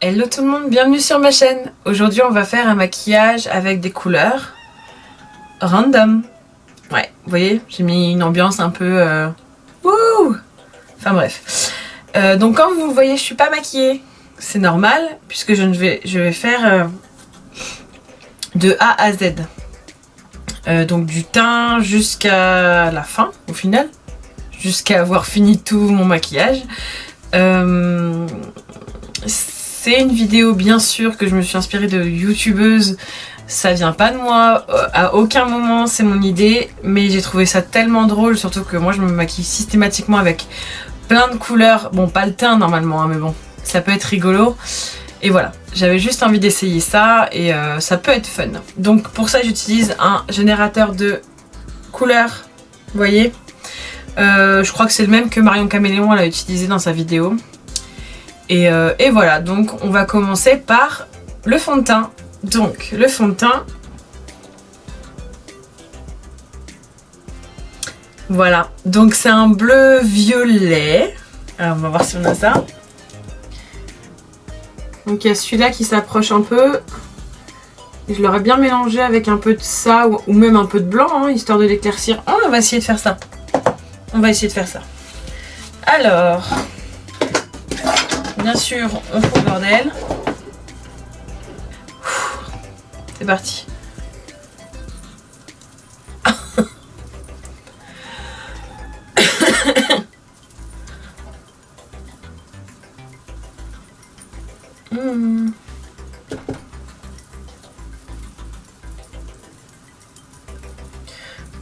Hello tout le monde, bienvenue sur ma chaîne. Aujourd'hui on va faire un maquillage avec des couleurs random. Ouais, vous voyez, j'ai mis une ambiance un peu... Wouh! Enfin bref. Donc comme vous voyez, je suis pas maquillée. C'est normal, puisque je vais faire de A à Z. Donc du teint jusqu'à la fin, au final. Jusqu'à avoir fini tout mon maquillage. C'est une vidéo bien sûr que je me suis inspirée de youtubeuse, ça vient pas de moi, à aucun moment c'est mon idée, mais j'ai trouvé ça tellement drôle, surtout que moi je me maquille systématiquement avec plein de couleurs, bon pas le teint normalement hein, mais bon ça peut être rigolo, et voilà, j'avais juste envie d'essayer ça et ça peut être fun. Donc pour ça j'utilise un générateur de couleurs, vous voyez, je crois que c'est le même que Marion Caméléon elle a utilisé dans sa vidéo. Et voilà, donc on va commencer par le fond de teint. Donc le fond de teint, voilà, donc c'est un bleu violet. Alors on va voir si on a ça. Donc il y a celui-là qui s'approche un peu. Je l'aurais bien mélangé avec un peu de ça ou même un peu de blanc, hein, histoire de l'éclaircir. Oh, on va essayer de faire ça. On va essayer de faire ça. Alors... bien sûr, on fout le bordel. C'est parti.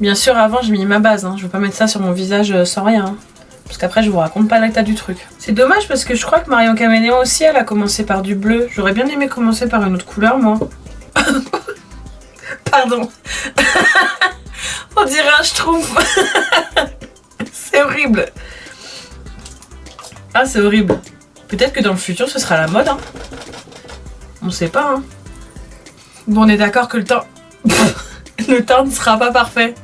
Bien sûr, avant j'ai mis ma base, hein. Je veux pas mettre ça sur mon visage sans rien. Hein. Parce qu'après je vous raconte pas l'état du truc. C'est dommage parce que je crois que Marion Caméléon aussi elle a commencé par du bleu. J'aurais bien aimé commencer par une autre couleur moi. Pardon. On dirait un schtroumpf. C'est horrible. Ah c'est horrible. Peut-être que dans le futur ce sera la mode. Hein. On sait pas. Hein. Bon on est d'accord que le temps... le teint ne sera pas parfait.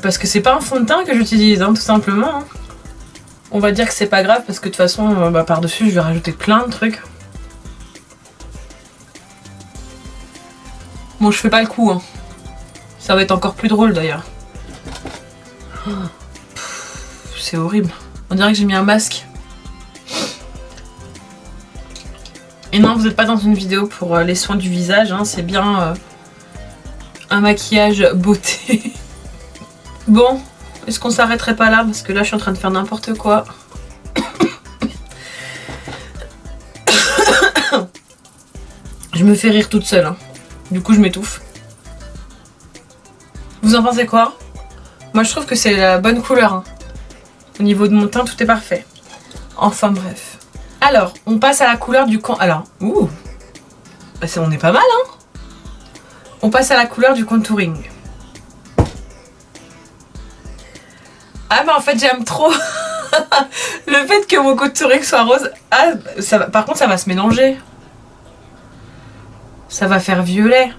Parce que c'est pas un fond de teint que j'utilise, hein, tout simplement. Hein. On va dire que c'est pas grave parce que de toute façon, par-dessus, je vais rajouter plein de trucs. Bon, je fais pas le coup. Hein. Ça va être encore plus drôle d'ailleurs. C'est horrible. On dirait que j'ai mis un masque. Et non, vous n'êtes pas dans une vidéo pour les soins du visage. Hein, c'est bien un maquillage beauté. Bon, est-ce qu'on s'arrêterait pas là? Parce que là, je suis en train de faire n'importe quoi. Je me fais rire toute seule. Hein. Du coup, je m'étouffe. Vous en pensez quoi? Moi, je trouve que c'est la bonne couleur. Hein. Au niveau de mon teint, tout est parfait. Enfin, bref. Alors, on passe à la couleur du... Alors, ouh, bah, on est pas mal, hein. On passe à la couleur du contouring. Ah bah en fait j'aime trop le fait que mon contouring soit rose. Ah, ça va... par contre ça va se mélanger. Ça va faire violet.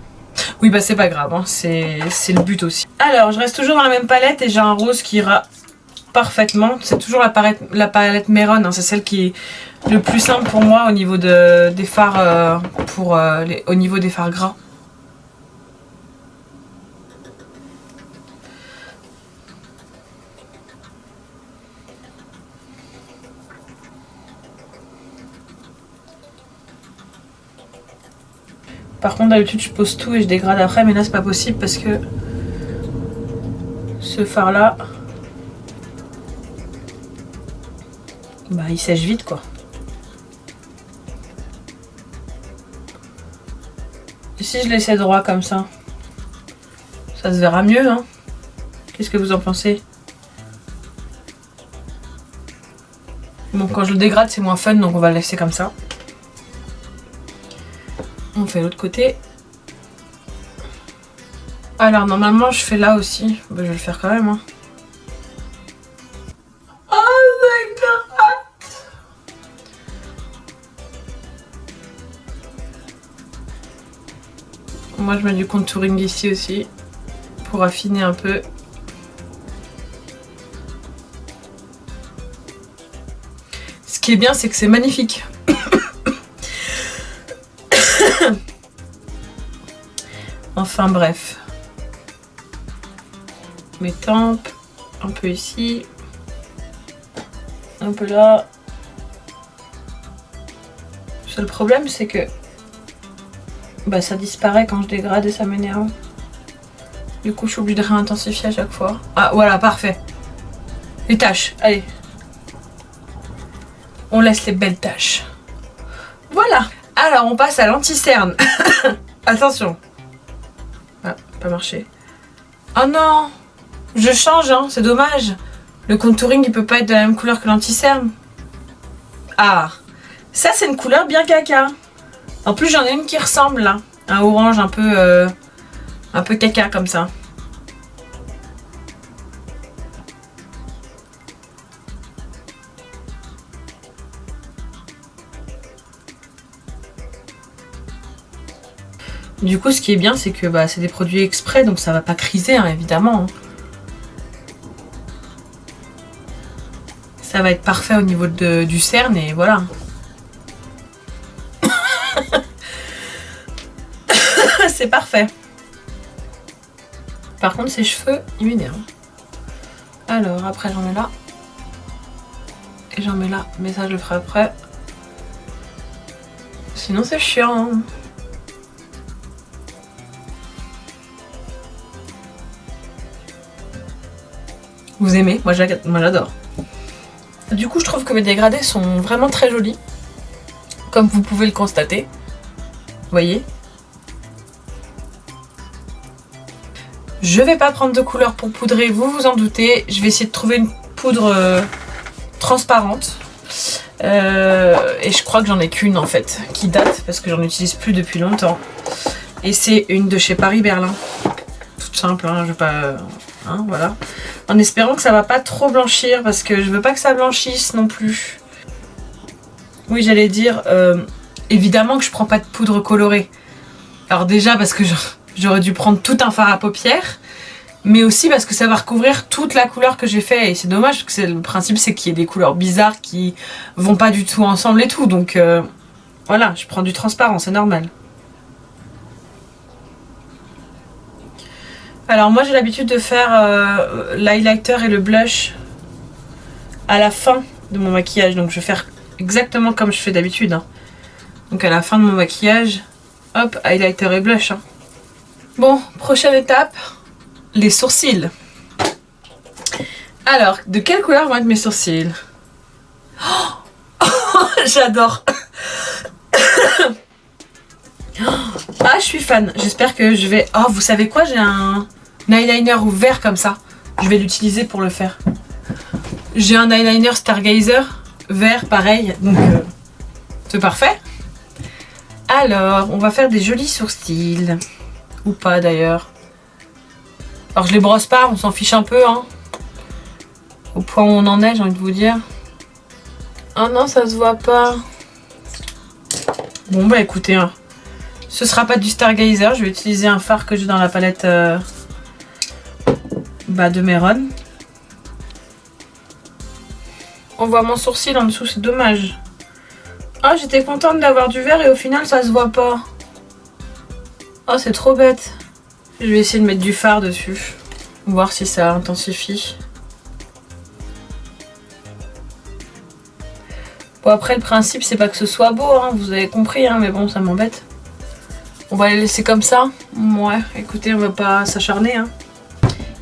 Oui bah c'est pas grave, hein. C'est le but aussi. Alors je reste toujours dans la même palette et j'ai un rose qui ira parfaitement. C'est toujours la palette Meron, hein. C'est celle qui est le plus simple pour moi au niveau des fards, au niveau des fards gras. Par contre d'habitude je pose tout et je dégrade après, mais là c'est pas possible parce que ce fard là, bah il sèche vite quoi. Et si je laissais droit comme ça, ça se verra mieux hein. Qu'est-ce que vous en pensez? Bon quand je le dégrade c'est moins fun donc on va le laisser comme ça. On fait l'autre côté. Alors normalement je fais là aussi. Bah, je vais le faire quand même. Hein. Oh my god! Moi je mets du contouring ici aussi. Pour affiner un peu. qui est bien, c'est que c'est magnifique. Enfin bref. Mes tempes, un peu ici, un peu là. Le seul problème, c'est que bah, ça disparaît quand je dégrade et ça m'énerve. Du coup, je suis obligée de réintensifier à chaque fois. Ah, voilà, parfait. Les taches, allez. On laisse les belles taches. Voilà. Alors, on passe à l'anti-cerne. Attention. Ah, pas marché. Oh non, je change, hein, c'est dommage. Le contouring, il peut pas être de la même couleur que l'anti-cerne. Ah, ça, c'est une couleur bien caca. En plus, j'en ai une qui ressemble, là. Un orange un peu caca, comme ça. Du coup, ce qui est bien, c'est que bah, c'est des produits exprès, donc ça va pas criser, hein, évidemment. Ça va être parfait au niveau du cerne, et voilà. C'est parfait. Par contre, ses cheveux, ils m'énervent. Alors, après, j'en mets là. Et j'en mets là. Mais ça, je le ferai après. Sinon, c'est chiant. Vous aimez? Moi, j'adore. Du coup, je trouve que mes dégradés sont vraiment très jolis. Comme vous pouvez le constater. Vous voyez? Je vais pas prendre de couleur pour poudrer, vous vous en doutez. Je vais essayer de trouver une poudre transparente. Et je crois que j'en ai qu'une en fait, qui date parce que j'en utilise plus depuis longtemps. Et c'est une de chez Paris Berlin. Toute simple, hein, je vais pas... Hein, voilà. En espérant que ça va pas trop blanchir parce que je veux pas que ça blanchisse non plus. Oui, j'allais dire, évidemment que je prends pas de poudre colorée. Alors déjà parce que j'aurais dû prendre tout un fard à paupières, mais aussi parce que ça va recouvrir toute la couleur que j'ai fait. Et c'est dommage parce que le principe c'est qu'il y ait des couleurs bizarres qui vont pas du tout ensemble et tout. Donc voilà, je prends du transparent, c'est normal. Alors moi j'ai l'habitude de faire l'highlighter et le blush à la fin de mon maquillage. Donc je vais faire exactement comme je fais d'habitude. Hein. Donc à la fin de mon maquillage, hop, highlighter et blush. Hein. Bon, prochaine étape, les sourcils. Alors, de quelle couleur vont être mes sourcils? Oh, j'adore. Ah, je suis fan. J'espère que je vais... Oh, vous savez quoi? J'ai un eyeliner vert comme ça. Je vais l'utiliser pour le faire. J'ai un eyeliner Stargazer vert, pareil. Donc, c'est parfait. Alors, on va faire des jolis sourcils. Ou pas, d'ailleurs. Alors, je les brosse pas, on s'en fiche un peu, hein. Au point où on en est, j'ai envie de vous dire. Oh non, ça se voit pas. Bon, bah écoutez, hein. Ce sera pas du Stargazer, je vais utiliser un fard que j'ai dans la palette de Meron. On voit mon sourcil en dessous, c'est dommage. Oh, j'étais contente d'avoir du vert et au final ça se voit pas. Oh, c'est trop bête. Je vais essayer de mettre du fard dessus. Voir si ça intensifie. Bon, après le principe c'est pas que ce soit beau, hein, vous avez compris, hein, mais bon, ça m'embête. On va les laisser comme ça. Ouais, écoutez, on va pas s'acharner. Hein.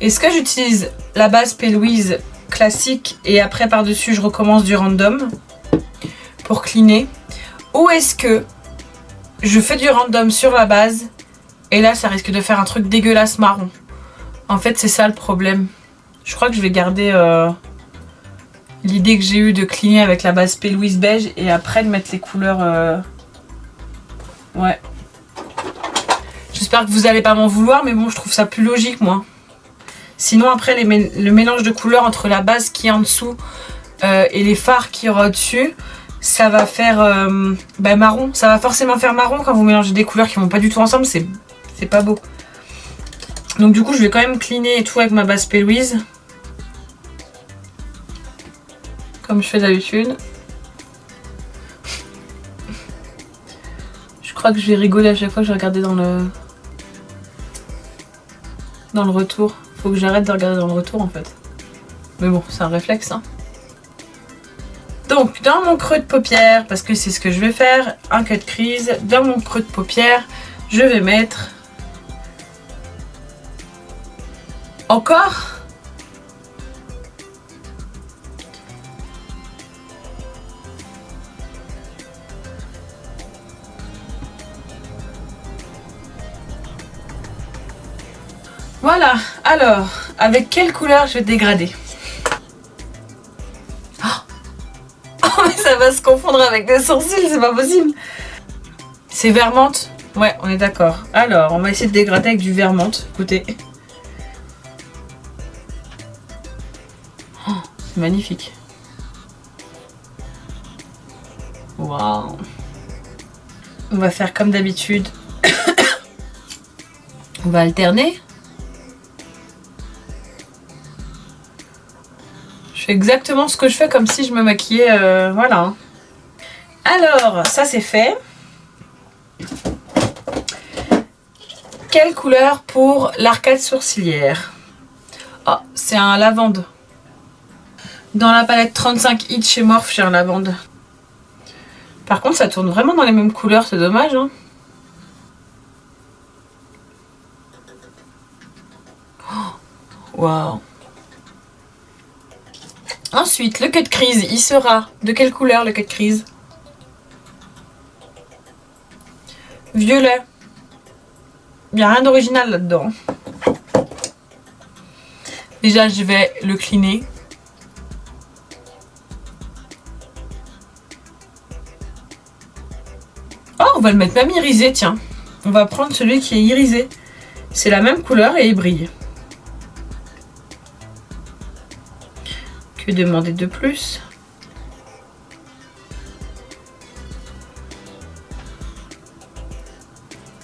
Est-ce que j'utilise la base P. Louise classique et après par-dessus je recommence du random pour cleaner? Ou est-ce que je fais du random sur la base et là ça risque de faire un truc dégueulasse marron? En fait, c'est ça le problème. Je crois que je vais garder l'idée que j'ai eue de cleaner avec la base P. Louise beige et après de mettre les couleurs... Ouais. J'espère que vous n'allez pas m'en vouloir, mais bon, je trouve ça plus logique, moi. Sinon, après, le mélange de couleurs entre la base qui est en dessous et les fards qui y aura au-dessus, ça va faire marron. Ça va forcément faire marron quand vous mélangez des couleurs qui vont pas du tout ensemble. C'est pas beau. Donc, du coup, je vais quand même cleaner et tout avec ma base P. Louise. Comme je fais d'habitude. crois que je vais rigoler à chaque fois que je vais regarder dans le retour. Faut que j'arrête de regarder dans le retour en fait. Mais bon, c'est un réflexe hein. Donc dans mon creux de paupière, parce que c'est ce que je vais faire, un cut crease, dans mon creux de paupière, je vais mettre encore voilà. Alors, avec quelle couleur je vais dégrader? Oh, mais ça va se confondre avec les sourcils, c'est pas possible. C'est vert menthe? Ouais, on est d'accord. Alors, on va essayer de dégrader avec du vert menthe. Écoutez. Oh, c'est magnifique. Waouh. On va faire comme d'habitude. On va alterner. Je fais exactement ce que je fais comme si je me maquillais, voilà. Alors, ça c'est fait. Quelle couleur pour l'arcade sourcilière? Oh, c'est un lavande. Dans la palette 35 Hit chez Morphe, j'ai un lavande. Par contre, ça tourne vraiment dans les mêmes couleurs, c'est dommage. Hein. Waouh. Ensuite, le cut crease, il sera de quelle couleur le cut crease? Violet. Il n'y a rien d'original là-dedans. Déjà, je vais le cleaner. Oh, on va le mettre même irisé, tiens. On va prendre celui qui est irisé. C'est la même couleur et il brille. Que demander de plus?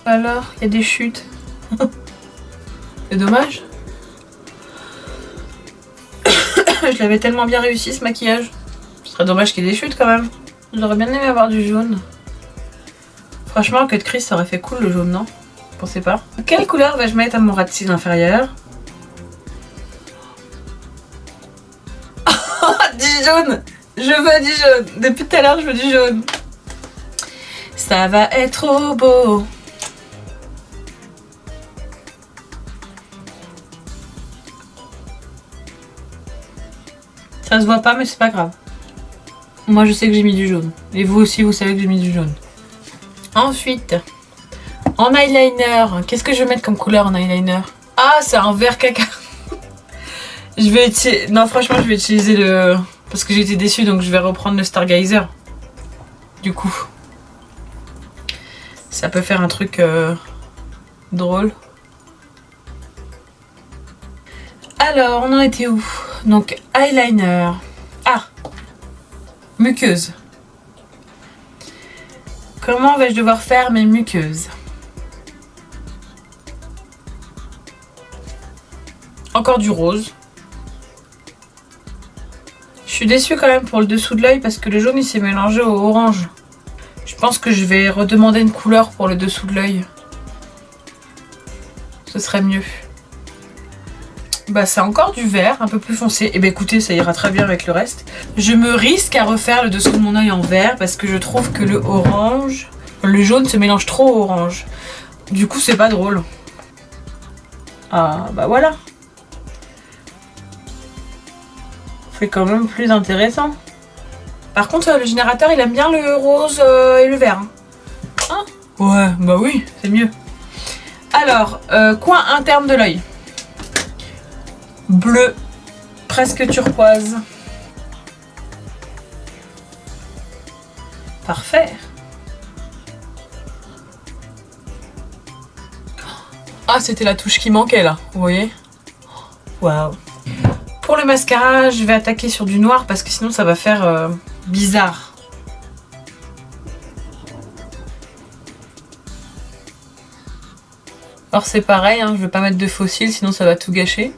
Alors, il y a des chutes. C'est dommage. Je l'avais tellement bien réussi ce maquillage. Ce serait dommage qu'il y ait des chutes quand même. J'aurais bien aimé avoir du jaune. Franchement, le cut crease, ça aurait fait cool le jaune, non? Vous pensez pas? Quelle couleur vais-je mettre à mon ras de cils inférieur? Du jaune! Je veux du jaune! Depuis tout à l'heure, je veux du jaune. Ça va être trop beau! Ça se voit pas, mais c'est pas grave. Moi, je sais que j'ai mis du jaune. Et vous aussi, vous savez que j'ai mis du jaune. Ensuite, en eyeliner, qu'est-ce que je vais mettre comme couleur en eyeliner? Ah, c'est un vert caca. Je vais utiliser... Non, franchement, je vais utiliser le... Parce que j'ai été déçue, donc je vais reprendre le Stargazer. Du coup. Ça peut faire un truc drôle. Alors, on en était où? Donc, eyeliner. Ah! Muqueuse. Comment vais-je devoir faire mes muqueuses? Encore du rose. Je suis déçue quand même pour le dessous de l'œil parce que le jaune il s'est mélangé au orange. Je pense que je vais redemander une couleur pour le dessous de l'œil. Ce serait mieux. Bah c'est encore du vert, un peu plus foncé. Et bah écoutez, ça ira très bien avec le reste. Je me risque à refaire le dessous de mon œil en vert parce que je trouve que le orange, le jaune se mélange trop au orange. Du coup c'est pas drôle. Ah bah voilà. C'est quand même plus intéressant. Par contre le générateur il aime bien le rose et le vert. Hein? Ouais, bah oui, c'est mieux. Alors, coin interne de l'œil. Bleu, presque turquoise. Parfait. Ah, c'était la touche qui manquait là, vous voyez? Waouh. Pour le mascara, je vais attaquer sur du noir parce que sinon ça va faire bizarre. Alors c'est pareil, hein, je vais pas mettre de faux cils sinon ça va tout gâcher.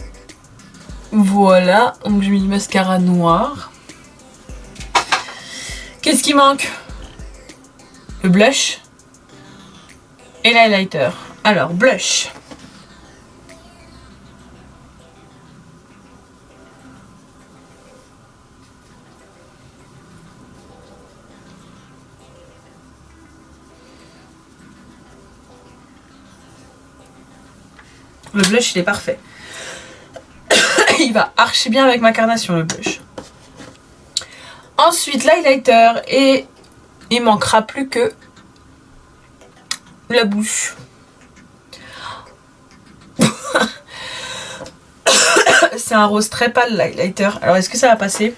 Voilà, donc j'ai mis du mascara noir. Qu'est-ce qui manque? Le blush. et l'highlighter. Alors, blush. Le blush, il est parfait. Il va archi bien avec ma carnation, le blush. Ensuite, l'highlighter et il manquera plus que la bouche. C'est un rose très pâle, l'highlighter. Alors, est-ce que ça va passer?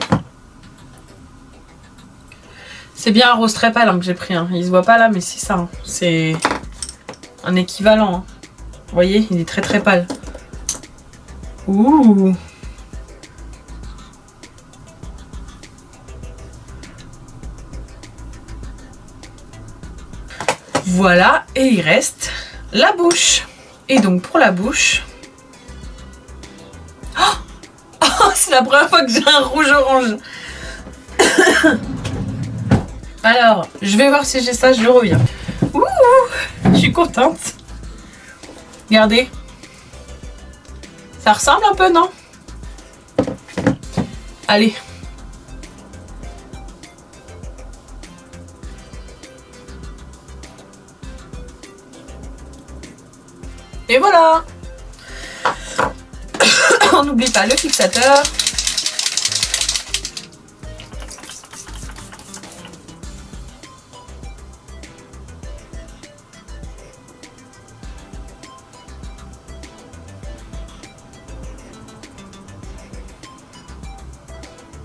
C'est bien un rose très pâle hein, que j'ai pris. Hein. Il se voit pas là, mais c'est ça. Hein. C'est un équivalent. Hein. Vous voyez, il est très très pâle. Ouh. Voilà, et il reste la bouche. Et donc pour la bouche... Oh, c'est la première fois que j'ai un rouge orange. Alors, je vais voir si j'ai ça, je reviens. Ouh, je suis contente. Regardez. Ça ressemble un peu, non? Allez. Et voilà. On n'oublie pas le fixateur.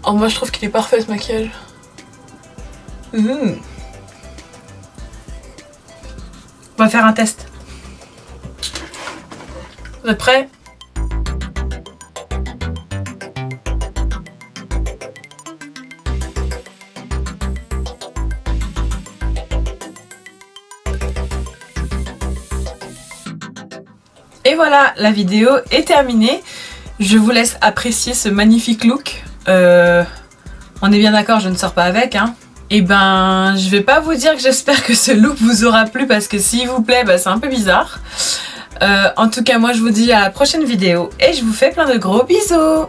Oh, moi je trouve qu'il est parfait ce maquillage. On va faire un test. Vous êtes prêts? Et voilà, la vidéo est terminée. Je vous laisse apprécier ce magnifique look. On est bien d'accord, je ne sors pas avec, hein. Et ben, je vais pas vous dire que j'espère que ce look vous aura plu parce que s'il vous plaît, bah, c'est un peu bizarre. En tout cas, moi je vous dis à la prochaine vidéo et je vous fais plein de gros bisous.